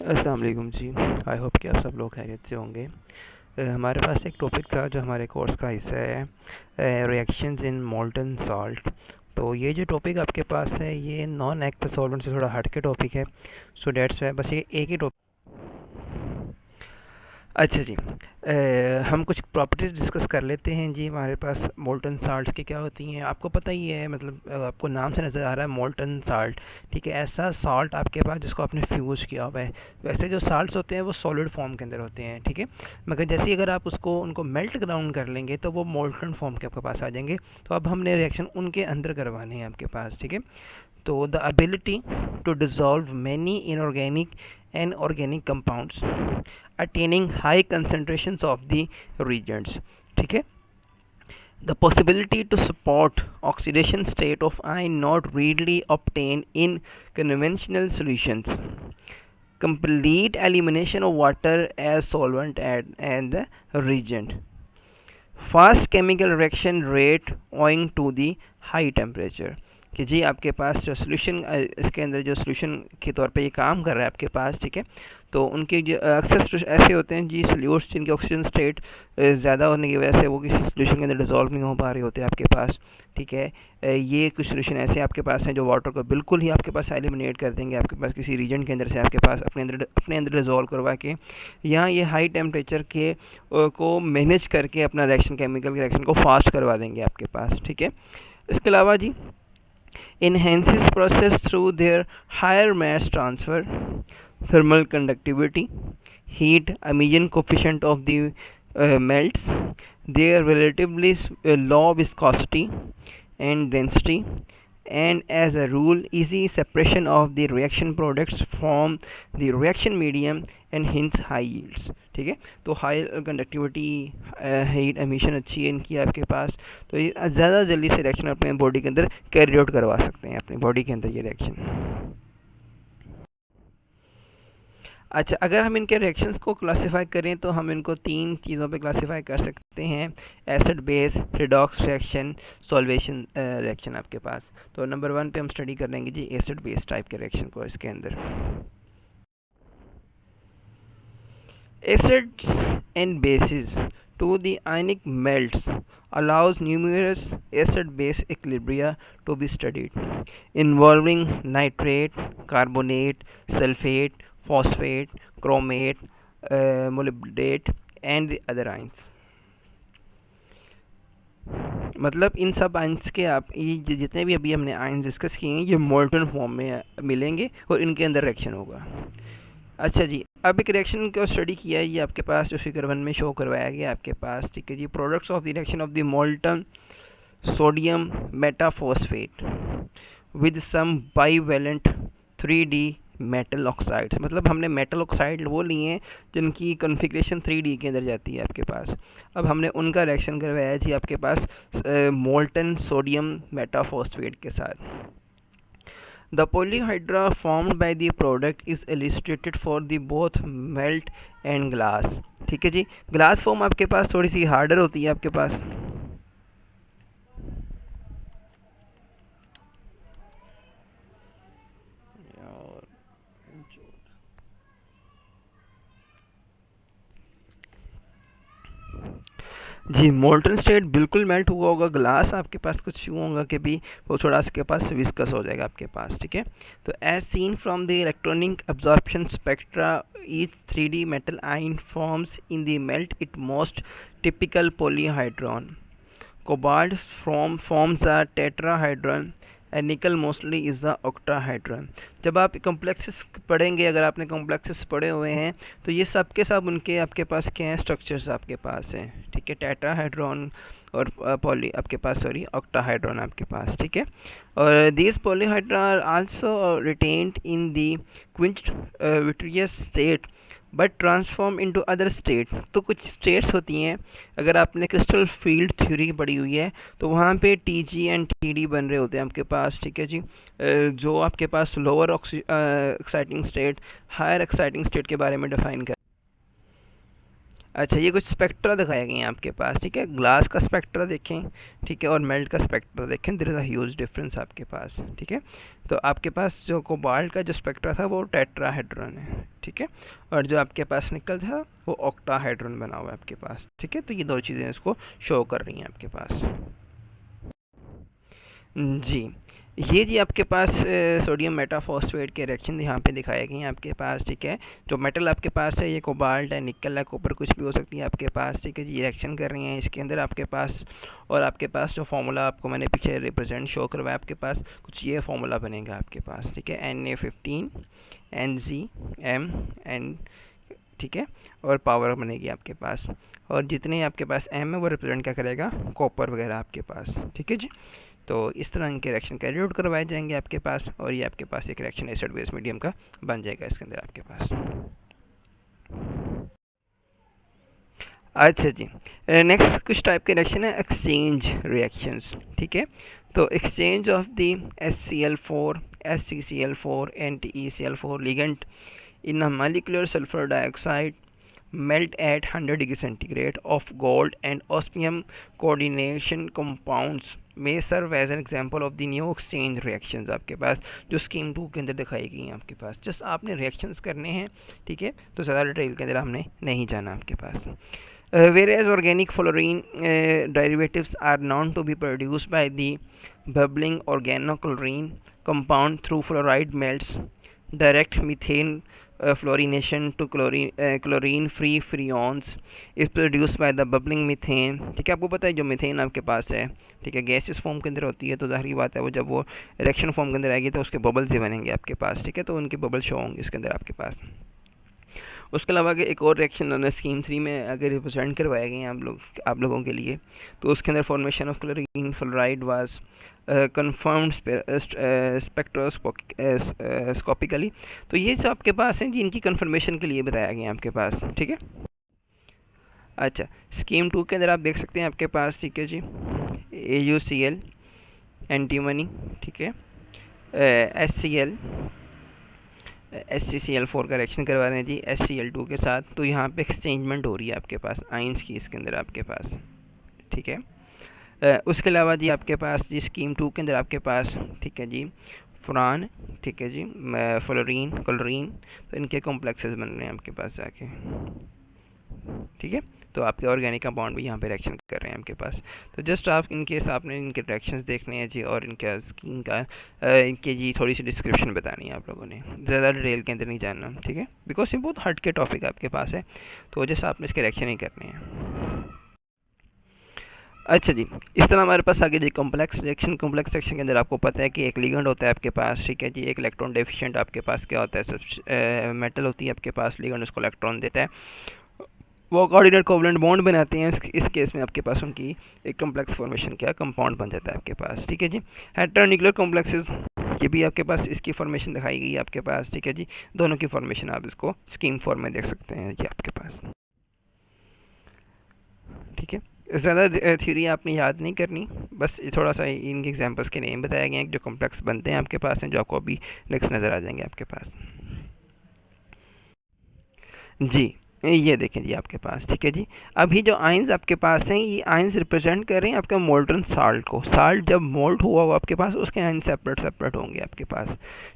अस्सलाम वालेकुम जी। I hope कि आप सब लोग खैरियत से होंगे। हमारे पास एक टॉपिक था जो हमारे कोर्स का हिस्सा है, रिएक्शंस इन मोल्टन सॉल्ट। तो ये जो टॉपिक आपके पास है ये नॉन एक्व सॉल्वेंट से थोड़ा हट के टॉपिक है। सो डेट्स वाई बस ये एक ही टॉपिक। अच्छा जी, हम कुछ प्रॉपर्टीज़ डिस्कस कर लेते हैं जी। हमारे पास मोल्टन साल्ट्स की क्या होती हैं आपको पता ही है, मतलब आपको नाम से नज़र आ रहा है मोल्टन साल्ट। ठीक है, ऐसा साल्ट आपके पास जिसको आपने फ्यूज़ किया हुआ है। वैसे जो साल्ट्स होते हैं वो सॉलिड फॉर्म के अंदर होते हैं, ठीक है। मगर जैसे ही अगर आप उसको उनको मेल्ट डाउन कर लेंगे तो वो मोल्टन फॉर्म के आपके पास आ जाएंगे। तो अब हमने रिएक्शन उनके अंदर करवाने हैं आपके पास, ठीक है। तो the ability to dissolve many inorganic and organic compounds attaining high concentrations of the reagents, ठीक है। The possibility to support oxidation state of ion not readily obtained in conventional solutions, complete elimination of water as solvent and the reagent, fast chemical reaction rate owing to the high temperature. कि जी आपके पास जो solution इसके अंदर जो solution के तौर पे ये काम कर रहा है आपके पास, ठीक है। तो उनके जो अक्सर ऐसे होते हैं जी सोल्यूट्स जिनके ऑक्सीजन स्टेट ज़्यादा होने की वजह से वो किसी सोल्यूशन के अंदर डिजॉल्व नहीं हो पा रहे होते आपके पास, ठीक है। ये कुछ सोल्यूशन ऐसे आपके पास हैं जो वाटर को बिल्कुल ही आपके पास एलिमिनेट कर देंगे आपके पास किसी रीजन के अंदर से आपके पास अपने अंदर डिजॉल्व करवा के यहाँ ये हाई टेम्परेचर के को मैनेज करके अपना रिएक्शन केमिकल रिएक्शन को फास्ट करवा देंगे आपके पास, ठीक है। इसके अलावा जी enhances process through their higher mass transfer, thermal conductivity, heat emission coefficient of the melts, their relatively low viscosity and density, and as a rule easy separation of the reaction products from the reaction medium and hence high yields, ठीक है। तो high conductivity, heat emission अच्छी है इनकी आपके पास। तो ये ज़्यादा जल्दी से रिएक्शन अपने बॉडी के अंदर कैरी आउट करवा सकते हैं अपनी बॉडी के अंदर ये रिएक्शन। अच्छा, अगर हम इनके रिएक्शंस को क्लासिफाई करें तो हम इनको तीन चीज़ों पे क्लासिफाई कर सकते हैं: acid base, redox reaction, solvation reaction आपके पास। तो नंबर 1 पे हम स्टडी कर लेंगे जी एसिड बेस टाइप के रिएक्शन को इसके अंदर। Acids and bases to the ionic melts allows numerous acid-base equilibria to be studied, involving nitrate, carbonate, sulfate, phosphate, chromate, molybdate and the other ions। मतलब इन सब आइंस के आप ये जितने भी अभी हमने आइंस डिस्कस किए हैं ये मोल्टन फॉर्म में मिलेंगे और इनके अंदर रिएक्शन होगा। अच्छा जी, अब एक रिएक्शन को स्टडी किया है ये आपके पास जो फिगर 1 में शो करवाया गया आपके पास, ठीक है जी। Products of the reaction of the molten sodium metaphosphate with some bivalent 3D metal oxides. मतलब हमने मेटल ऑक्साइड वो लिए हैं जिनकी कॉन्फ़िगरेशन 3D के अंदर जाती है आपके पास। अब हमने उनका रिएक्शन करवाया जी आपके पास मोल्टन सोडियम मेटाफॉस्फेट के साथ। The polyhydra formed by the product is illustrated for the both melt and glass, ठीक है जी। ग्लास फॉर्म आपके पास थोड़ी सी हार्डर होती है आपके पास। जी मोल्टन स्टेट बिल्कुल मेल्ट हुआ होगा, ग्लास आपके पास कुछ यूँ होगा कि भी वो थोड़ा इसके पास विस्कस हो जाएगा आपके पास, ठीक है। तो as seen from the electronic absorption spectra each 3D metal ion forms in the melt it most typical polyhedron. Cobalt forms a tetrahedron and निकल मोस्टली इज़ द ऑक्टाहेड्रन। जब आप कॉम्प्लेक्सेस पढ़ेंगे, अगर आपने कॉम्प्लेक्सेस पढ़े हुए हैं तो ये सब के सब उनके आपके पास क्या हैं, स्ट्रक्चर्स आपके पास हैं, ठीक है। टेट्राहेड्रॉन और पॉली आपके पास सॉरी ऑक्टाहेड्रॉन आपके पास, ठीक है। और this polyhedra are also retained in the quenched vitreous state but transform into other state. तो कुछ स्टेट्स होती हैं, अगर आपने क्रिस्टल फील्ड थ्योरी पढ़ी हुई है तो वहाँ पे TG एंड TD बन रहे होते हैं आपके पास, ठीक है जी। जो आपके पास lower exciting state higher exciting state के बारे में डिफाइन कर। अच्छा, ये कुछ स्पेक्ट्रा दिखाए गए हैं आपके पास, ठीक है। ग्लास का स्पेक्ट्रा देखें, ठीक है, और मेल्ट का स्पेक्ट्रा देखें, there is a huge difference आपके पास, ठीक है। तो आपके पास जो कोबाल्ट का जो स्पेक्ट्रा था वो टेट्राहेड्रन है, ठीक है, और जो आपके पास निकल था वो ऑक्टाहेड्रन बना हुआ है आपके पास, ठीक है। तो ये दो चीज़ें इसको शो कर रही हैं आपके पास। जी, ये जी आपके पास सोडियम मेटाफॉस्फेट के रिएक्शन यहाँ पे दिखाए गए हैं आपके पास, ठीक है। जो मेटल आपके पास है, ये कोबाल्ट है, निकल है, कॉपर, कुछ भी हो सकती है आपके पास, ठीक है जी। रिएक्शन कर रही हैं इसके अंदर आपके पास, और आपके पास जो फार्मूला आपको मैंने पीछे रिप्रेजेंट शो करवाया, आपके पास कुछ ये फार्मूला बनेगा आपके पास, ठीक है। Na15 NzM, ठीक है, और पावर बनेगी आपके पास, और जितने आपके पास एम है वो रिप्रेजेंट क्या करेगा, कॉपर वगैरह आपके पास, ठीक है जी। तो इस तरह इनके रिएक्शन कैरी आउट करवाए जाएंगे आपके पास, और ये आपके पास एक रिएक्शन एसिड बेस मीडियम का बन जाएगा इसके अंदर आपके पास। अच्छा जी, नेक्स्ट कुछ टाइप के रिएक्शन है एक्सचेंज रिएक्शंस, ठीक है। तो exchange of the HCl4 SCCl4 NtECl4 ligand in a molecular sulfur dioxide melt at 100 degree centigrade of gold and osmium coordination compounds may serve as an example of the new exchange reactions आपके पास जो scheme 2 के अंदर दिखाई गई हैं आपके पास। Just आपने reactions करने हैं, ठीक है, तो ज़्यादा डिटेल के अंदर हमने नहीं जाना आपके पास। Whereas organic fluorine derivatives are known to be produced by the bubbling organochlorine compound through fluoride melts, direct methane fluorination to chlorine free freons is produced by the bubbling methane, ठीक है। आपको पता है जो मीथेन आपके पास है, ठीक है, गैसेस फॉर्म के अंदर होती है, तो जाहिर बात है वो जब वो रिएक्शन फॉर्म के अंदर आएगी तो उसके बबल्स ही बनेंगे आपके पास, ठीक है। तो उनके बबल शो होंगे इसके अंदर आपके पास। उसके अलावा अगर एक और रिएक्शन उन्होंने स्कीम 3 में अगर रिप्रेजेंट करवाए गए हैं आप लोगों के लिए, तो उसके अंदर formation of chlorine fluoride was confirmed spectroscopically. तो ये जो आपके पास हैं जी, इनकी कन्फर्मेशन के लिए बताया गया है आपके पास, ठीक है। अच्छा, स्कीम 2 के अंदर आप देख सकते हैं आपके पास, ठीक है जी, AuCl एंटीमनी, ठीक है, HCl SCCl4 का रिएक्शन करवा रहे हैं जी HCl2 के साथ, तो यहाँ पे एक्सचेंजमेंट हो रही है आपके पास आइंस की इसके अंदर आपके पास, ठीक है। उसके अलावा जी आपके पास जी स्कीम 2 के अंदर आपके पास, ठीक है जी, फुरान, ठीक है जी, फ्लोरीन, क्लोरीन, तो इनके कॉम्प्लेक्सेस बन रहे हैं आपके पास जाके, ठीक है। तो आपके ऑर्गेनिक कंपाउंड भी यहाँ पे रिएक्शन कर रहे हैं आपके पास। तो जस्ट आप इनके आपने इनके रिएक्शंस देखने हैं जी, और इनका इनका इनके जी थोड़ी सी डिस्क्रिप्शन बतानी है आप लोगों ने, ज़्यादा डिटेल के अंदर नहीं जानना, ठीक है, बिकॉज ये बहुत हट के टॉपिक आपके पास है, तो जस्ट आपने इसके रिएक्शन ही करने हैं। अच्छा जी, इस तरह हमारे पास आगे जी कॉम्प्लेक्स रिएक्शन। कॉम्प्लेक्स रिएक्शन के अंदर आपको पता है कि एक लिगेंड होता है आपके पास, ठीक है जी, एक इलेक्ट्रॉन डेफिशिएंट आपके पास क्या होता है, सब मेटल होती है आपके पास, लिगेंड उसको इलेक्ट्रॉन देता है, वो कोऑर्डिनेट कोवलेंट बॉन्ड बनाते हैं। इस केस में आपके पास उनकी एक कॉम्प्लेक्स फॉर्मेशन क्या कंपाउंड बन जाता है आपके पास, ठीक है जी। हेटेरोन्यूक्लियर कॉम्प्लेक्सेस, ये भी आपके पास इसकी फॉर्मेशन दिखाई गई है आपके पास, ठीक है जी। दोनों की फॉर्मेशन आप इसको स्कीम फॉर्म में देख सकते हैं जी आपके पास, ठीक है। ज़्यादा थ्योरी आपने याद नहीं करनी, बस थोड़ा सा इनके एग्जांपल्स के नेम बताए गए हैं जो कॉम्प्लेक्स बनते हैं आपके पास हैं, जो आपको अभी नेक्स्ट नज़र आ जाएंगे आपके पास। जी, ये देखें जी आपके पास, ठीक है जी। अभी जो आयंस आपके पास हैं, ये आयंस रिप्रेजेंट कर रहे हैं आपके मोल्टन साल्ट को। साल्ट जब मोल्ट हुआ हो आपके पास, उसके आयन सेपरेट सेपरेट होंगे आपके पास,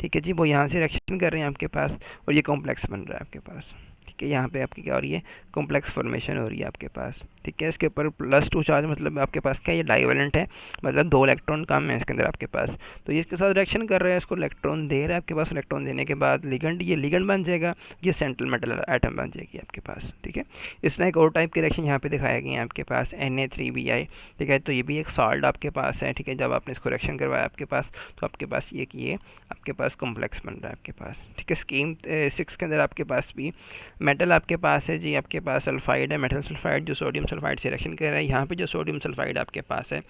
ठीक है जी। वो यहाँ से रिएक्शन कर रहे हैं आपके पास, और ये कॉम्प्लेक्स बन रहा है आपके पास, ठीक है। यहाँ पे आपकी क्या हो रही है, कॉम्प्लेक्स फॉर्मेशन हो रही है आपके पास, ठीक है। इसके ऊपर +2 चार्ज, मतलब आपके पास क्या, ये डाइवेलेंट है, मतलब 2 इलेक्ट्रॉन कम है इसके अंदर आपके पास। तो ये इसके साथ रिएक्शन कर रहा है, इसको इलेक्ट्रॉन दे रहा है आपके पास, इलेक्ट्रॉन देने के बाद लिगेंड, ये लिगेंड बन जाएगा, ये सेंट्रल मेटल एटम बन जाएगी आपके पास, ठीक है। इस तरह एक और टाइप के रिएक्शन यहाँ पे दिखाए गए हैं आपके पास, Na3Bi, ठीक है। तो ये भी एक सॉल्ट आपके पास है, ठीक है। जब आपने इसको रिएक्शन करवाया आपके पास, तो आपके पास ये आपके पास कॉम्प्लेक्स बन रहा है आपके पास, ठीक है। स्कीम 6 के अंदर आपके पास भी मेटल आपके पास है जी, आपके पास सल्फाइड है, मेटल सल्फाइड, जो सोडियम सल्फाइड से रिएक्शन कर रहा है। यहाँ पे जो सोडियम सल्फाइड आपके पास है,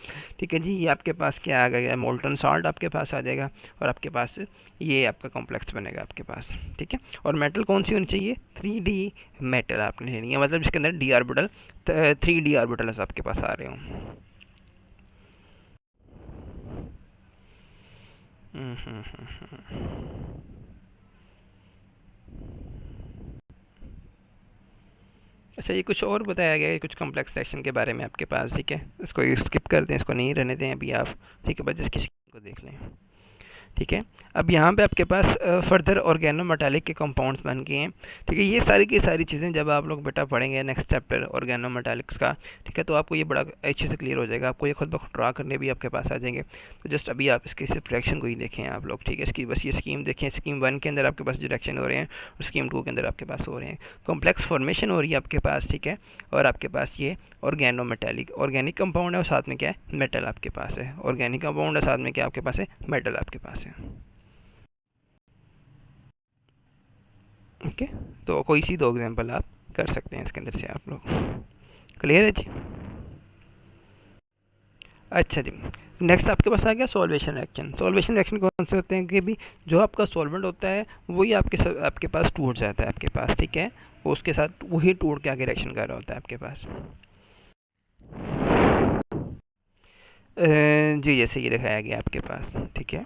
ठीक है जी, ये आपके पास क्या आ गया, मोल्टन सॉल्ट आपके पास आ जाएगा, और आपके पास ये आपका कॉम्प्लेक्स बनेगा आपके पास, ठीक है। और मेटल कौन सी होनी चाहिए, 3D मेटल आपने लेनी है, मतलब जिसके अंदर डी ऑर्बिटल 3D ऑर्बिटल्स आपके पास आ रहे हों। हम्म, हम्म, हम्म, अच्छा, अच्छा, ये कुछ और बताया गया है कुछ कॉम्प्लेक्स रिएक्शन के बारे में आपके पास, ठीक है, इसको स्किप कर दें, इसको नहीं रहने दें अभी आप, ठीक है, बस इसकी स्क्रीन को देख लें। ठीक है, अब यहाँ पे आपके पास फर्दर ऑर्गेनोमेटालिक के कंपाउंड्स बन गए हैं। ठीक है, ये सारी की सारी चीज़ें जब आप लोग बेटा पढ़ेंगे नेक्स्ट चैप्टर ऑर्गेनोमेटालिक्स का, ठीक है, तो आपको ये बड़ा अच्छे से क्लियर हो जाएगा, आपको ये खुद ब खुद ड्रा करने भी आपके पास आ जाएंगे। तो जस्ट अभी आप इसके सिर्फ रिएक्शन को ही देखें आप लोग, ठीक है, इसकी बस ये स्कीम देखें, स्कीम 1 के अंदर आपके पास जो रिएक्शन हो रहे हैं और स्कीम 2 के अंदर आपके पास हो रहे हैं, कॉम्प्लेक्स फॉर्मेशन हो रही है आपके पास, ठीक है, और आपके पास ये ऑर्गेनोमेटालिक ऑर्गेनिक कंपाउंड है और साथ में क्या है मेटल आपके पास है, ऑर्गेनिक कंपाउंड है साथ में क्या आपके पास है मेटल आपके पास है। ओके, तो कोई सी 2 एग्जांपल आप कर सकते हैं इसके अंदर से आप लोग, क्लियर है जी। अच्छा जी, नेक्स्ट आपके पास आ गया सॉल्वेशन रिएक्शन। सॉल्वेशन रिएक्शन कौन से होते हैं कि भी जो आपका सॉल्वेंट होता है वही आपके पास टूट जाता है आपके पास, ठीक है, वो उसके साथ वही टूट के आगे रिएक्शन कर रहा होता है आपके पास। जी जैसे ये दिखाया गया आपके पास, ठीक है,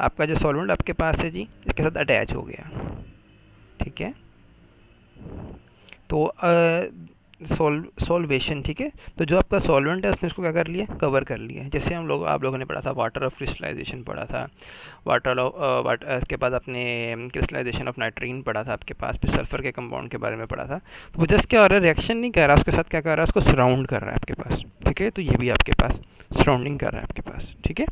आपका जो सॉल्वेंट आपके पास है जी इसके साथ अटैच हो गया, ठीक है, तो सॉल्वेशन, ठीक है, तो जो आपका सॉल्वेंट है उसने उसको क्या कर लिया कवर कर लिया, जैसे आप लोगों ने पढ़ा था वाटर ऑफ क्रिस्टलाइजेशन पढ़ा था, वाटर के बाद आपने क्रिस्टलाइजेशन ऑफ नाइट्रीन पढ़ा था आपके पास, फिर सल्फर के कंपाउंड के बारे में पढ़ा था। तो वो जस्ट क्या हो रहा है रिएक्शन नहीं कर रहा, उसके साथ क्या कर रहा है उसको सराउंड कर रहा है आपके पास, ठीक है, तो ये भी आपके पास सराउंडिंग कर रहा है आपके पास, ठीक है,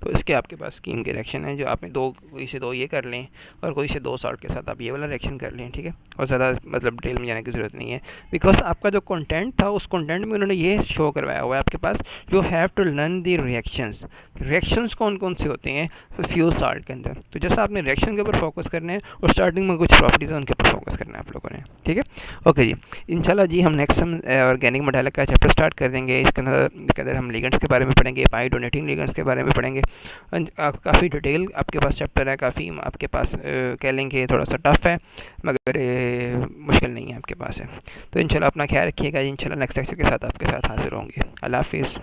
तो इसके आपके पास स्कीम के रिएक्शन है जो आपने कोई से दो ये कर लें और कोई से 2 सॉल्ट के साथ आप ये वाला रिएक्शन कर लें, ठीक है, और ज़्यादा मतलब डिटेल में जाने की ज़रूरत नहीं है, बिकॉज आपका जो कंटेंट था उस कंटेंट में उन्होंने ये शो करवाया हुआ है आपके पास, you have to learn the reactions कौन कौन से होते हैं फ्यूज सॉल्ट के अंदर, तो जैसा आपने रिएक्शन के ऊपर फोकस करना है और स्टार्टिंग में कुछ प्रॉपर्टीज़ उनके ऊपर फोकस करना है आप लोगों ने, ठीक है। ओके जी, इंशाल्लाह जी हम नेक्स्ट हम ऑर्गेनिक मेटालिक का चैप्टर स्टार्ट कर देंगे, इसके अंदर हम लिगेंड्स के बारे में पढ़ेंगे, पाई डोनेटिंग लिगेंड्स के बारे में पढ़ेंगे, काफ़ी डिटेल आपके पास चैप्टर है, काफ़ी आपके पास कह लेंगे थोड़ा सा टफ है मगर मुश्किल नहीं है आपके पास है। तो इंशाल्लाह अपना ख्याल रखिएगा, इंशाल्लाह नेक्स्ट लेक्चर के साथ आपके साथ हाजिर होंगे। अल्लाह हाफिज़।